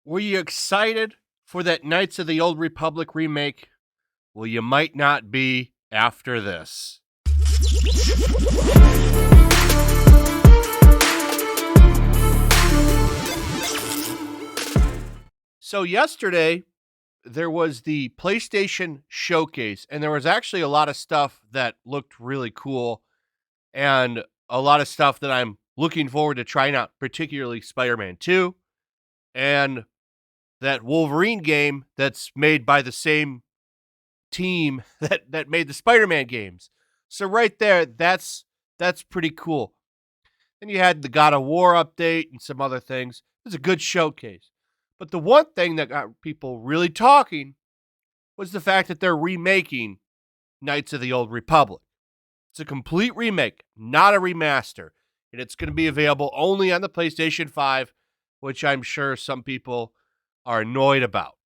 Were you excited for that Knights of the Old Republic remake? Well, you might not be after this. So yesterday, there was the PlayStation showcase, and there was actually a lot of stuff that looked really cool and a lot of stuff that I'm looking forward to trying out, particularly Spider-Man 2 and that Wolverine game that's made by the same team that made the Spider-Man games. So right there, that's pretty cool. Then you had the God of War update and some other things. It was a good showcase. But the one thing that got people really talking was the fact that they're remaking Knights of the Old Republic. It's a complete remake, not a remaster. And it's going to be available only on the PlayStation 5, which I'm sure some people are annoyed about.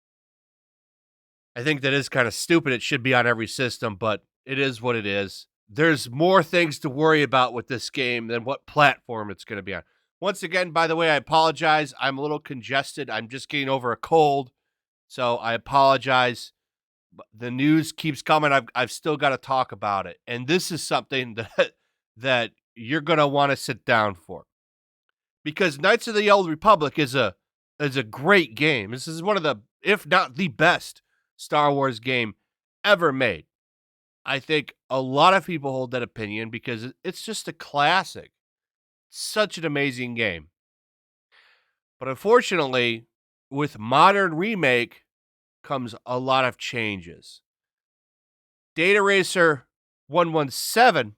I think that is kind of stupid. It should be on every system, but it is what it is. There's more things to worry about with this game than what platform it's going to be on. Once again, by the way, I apologize. I'm a little congested. I'm just getting over a cold, so I apologize. The news keeps coming. I've still got to talk about it, and this is something that you're going to want to sit down for, because Knights of the Old Republic is a great game. This is one of the, if not the best, Star Wars game ever made. I think a lot of people hold that opinion because it's just a classic. Such an amazing game. But unfortunately, with modern remake comes a lot of changes. Data Racer 117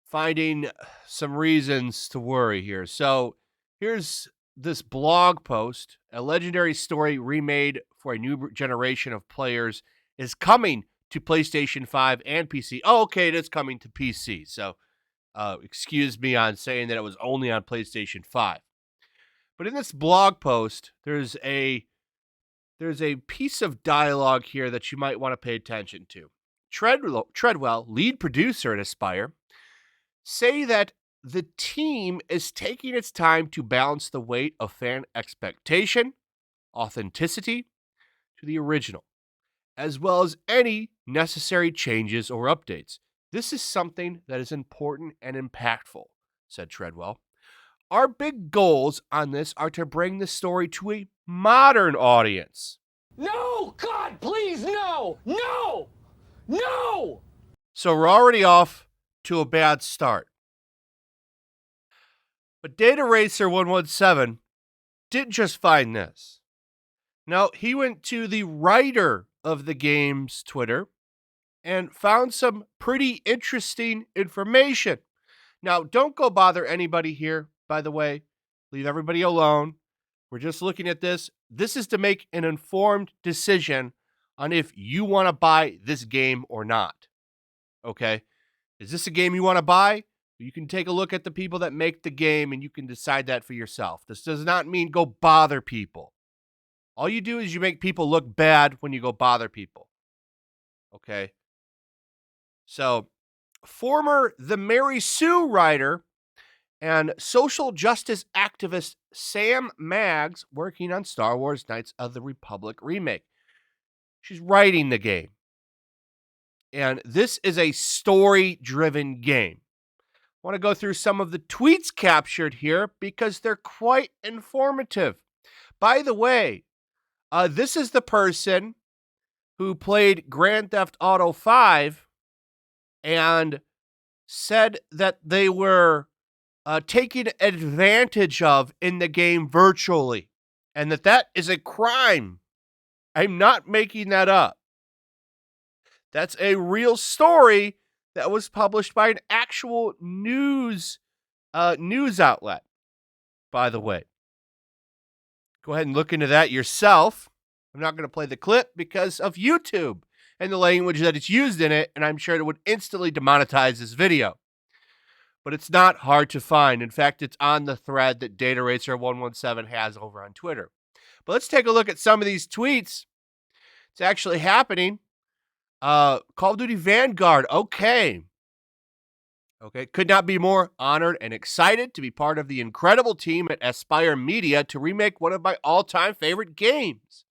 finding some reasons to worry here. So here's this blog post. A legendary story remade for a new generation of players is coming to PlayStation 5 and PC. Oh, okay, it is coming to PC. So excuse me on saying that it was only on PlayStation 5. But in this blog post, there's a piece of dialogue here that you might want to pay attention to. Treadwell, lead producer at Aspyr, say that the team is taking its time to balance the weight of fan expectation, authenticity to the original, as well as any necessary changes or updates. This is something that is important and impactful, said Treadwell. Our big goals on this are to bring the story to a modern audience. No! God, please, no! No! No! So we're already off to a bad start. But Data Racer 117 didn't just find this. No, he went to the writer of the game's Twitter and found some pretty interesting information. Now, don't go bother anybody here, by the way. Leave everybody alone. We're just looking at this. This is to make an informed decision on if you want to buy this game or not. Okay? Is this a game you want to buy? You can take a look at the people that make the game and you can decide that for yourself. This does not mean go bother people. All you do is you make people look bad when you go bother people. Okay? So, former The Mary Sue writer and social justice activist Sam Maggs working on Star Wars Knights of the Republic remake. She's writing the game. And this is a story-driven game. I want to go through some of the tweets captured here because they're quite informative. By the way, this is the person who played Grand Theft Auto 5 and said that they were taken advantage of in the game virtually, and that is a crime. I'm not making that up. That's a real story that was published by an actual news outlet, by the way. Go ahead and look into that yourself. I'm not going to play the clip because of YouTube and the language that it's used in it, and I'm sure it would instantly demonetize this video. But it's not hard to find. In fact, it's on the thread that Data Racer 117 has over on Twitter. But let's take a look at some of these tweets. It's actually happening. Call of Duty Vanguard. Okay. Okay, could not be more honored and excited to be part of the incredible team at Aspire Media to remake one of my all-time favorite games.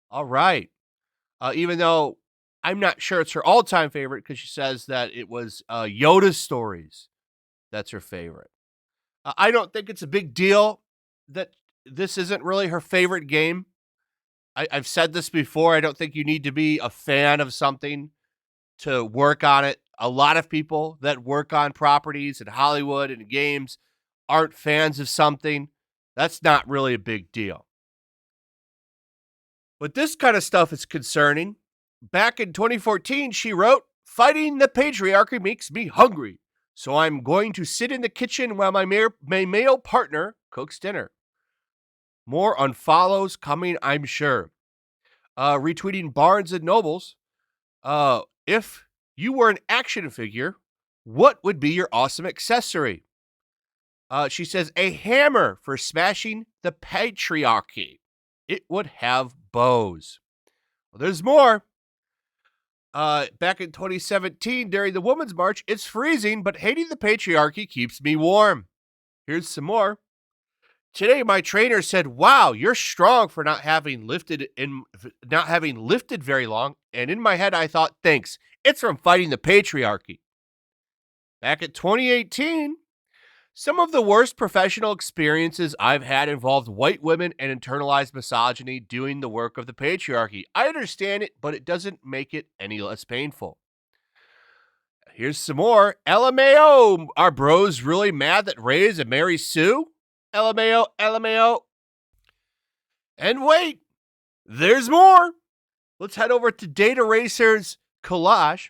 All right. Even though I'm not sure it's her all-time favorite because she says that it was Yoda's Stories. That's her favorite. I don't think it's a big deal that this isn't really her favorite game. I've said this before. I don't think you need to be a fan of something to work on it. A lot of people that work on properties in Hollywood and games aren't fans of something. That's not really a big deal. But this kind of stuff is concerning. Back in 2014, she wrote, "Fighting the patriarchy makes me hungry, so I'm going to sit in the kitchen while my male partner cooks dinner." More unfollows coming, I'm sure. Retweeting Barnes and Nobles. If you were an action figure, what would be your awesome accessory? She says, a hammer for smashing the patriarchy. It would have bows. Well, there's more. Back in 2017, during the Women's March, it's freezing, but hating the patriarchy keeps me warm. Here's some more. Today, my trainer said, "Wow, you're strong for not having lifted very long." And in my head, I thought, "Thanks. It's from fighting the patriarchy." Back in 2018, some of the worst professional experiences I've had involved white women and internalized misogyny doing the work of the patriarchy. I understand it, but it doesn't make it any less painful. Here's some more. LMAO. Are bros really mad that Ray is a Mary Sue? LMAO, LMAO. And wait, there's more. Let's head over to Data Racer's collage.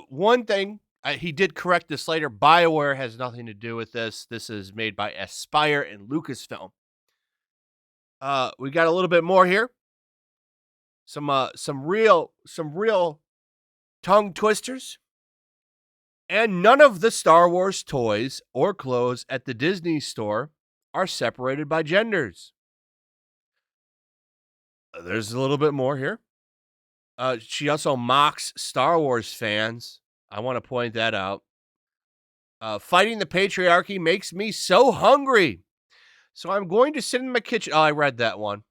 One thing, he did correct this later. BioWare has nothing to do with this. This is made by Aspire and Lucasfilm. We got a little bit more here. Some real tongue twisters. And none of the Star Wars toys or clothes at the Disney store are separated by genders. There's a little bit more here. She also mocks Star Wars fans. I want to point that out. Fighting the patriarchy makes me so hungry. So I'm going to sit in my kitchen. Oh, I read that one.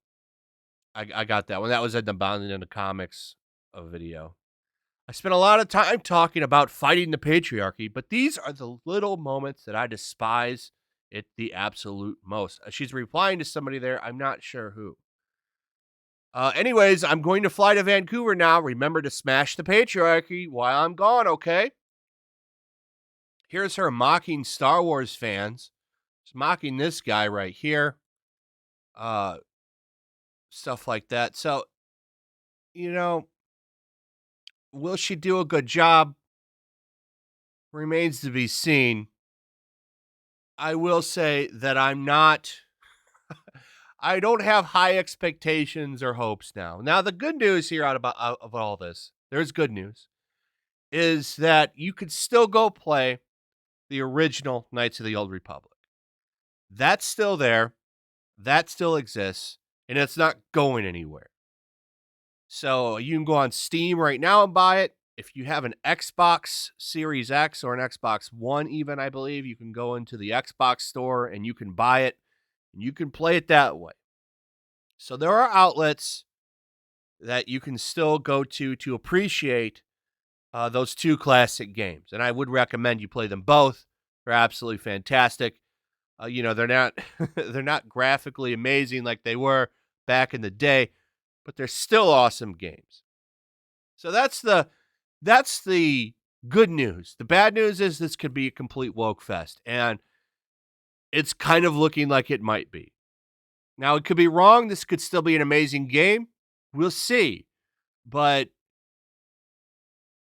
I got that one. That was at the Bounding into Comics video. I spent a lot of time talking about fighting the patriarchy, but these are the little moments that I despise it the absolute most. She's replying to somebody there. I'm not sure who. Anyways, I'm going to fly to Vancouver now. Remember to smash the patriarchy while I'm gone, okay? Here's her mocking Star Wars fans. She's mocking this guy right here. Stuff like that. So, will she do a good job? Remains to be seen. I will say that I don't have high expectations or hopes now. Now, the good news here out of all this, there's good news, is that you could still go play the original Knights of the Old Republic. That's still there. That still exists. And it's not going anywhere. So you can go on Steam right now and buy it. If you have an Xbox Series X or an Xbox One even, I believe, you can go into the Xbox store and you can buy it. And you can play it that way. So there are outlets that you can still go to appreciate those two classic games. And I would recommend you play them both. They're absolutely fantastic. They're not they're not graphically amazing like they were back in the day, but they're still awesome games. So that's the good news. The bad news is this could be a complete woke fest, and it's kind of looking like it might be. Now, it could be wrong. This could still be an amazing game. We'll see. But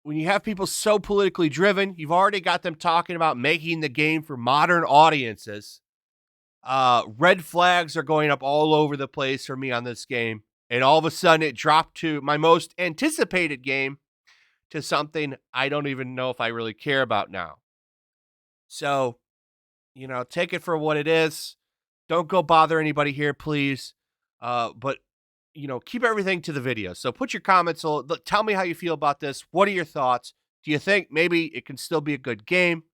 when you have people so politically driven, you've already got them talking about making the game for modern audiences. Red flags are going up all over the place for me on this game. And all of a sudden, it dropped to my most anticipated game to something I don't even know if I really care about now. So, take it for what it is. Don't go bother anybody here, please. But, keep everything to the video. So put your comments. Tell me how you feel about this. What are your thoughts? Do you think maybe it can still be a good game?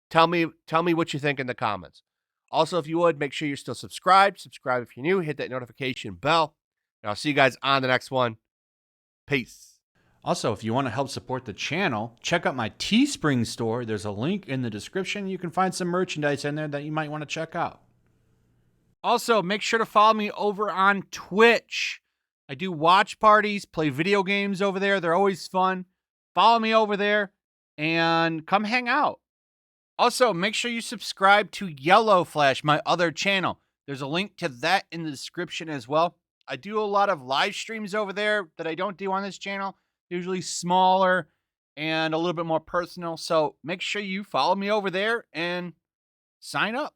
Tell me what you think in the comments. Also, if you would, make sure you're still subscribed. Subscribe if you're new. Hit that notification bell. And I'll see you guys on the next one. Peace. Also, if you want to help support the channel, check out my Teespring store. There's a link in the description. You can find some merchandise in there that you might want to check out. Also, make sure to follow me over on Twitch. I do watch parties, play video games over there. They're always fun. Follow me over there and come hang out. Also, make sure you subscribe to YellowFlash, my other channel. There's a link to that in the description as well. I do a lot of live streams over there that I don't do on this channel. Usually smaller and a little bit more personal. So make sure you follow me over there and sign up.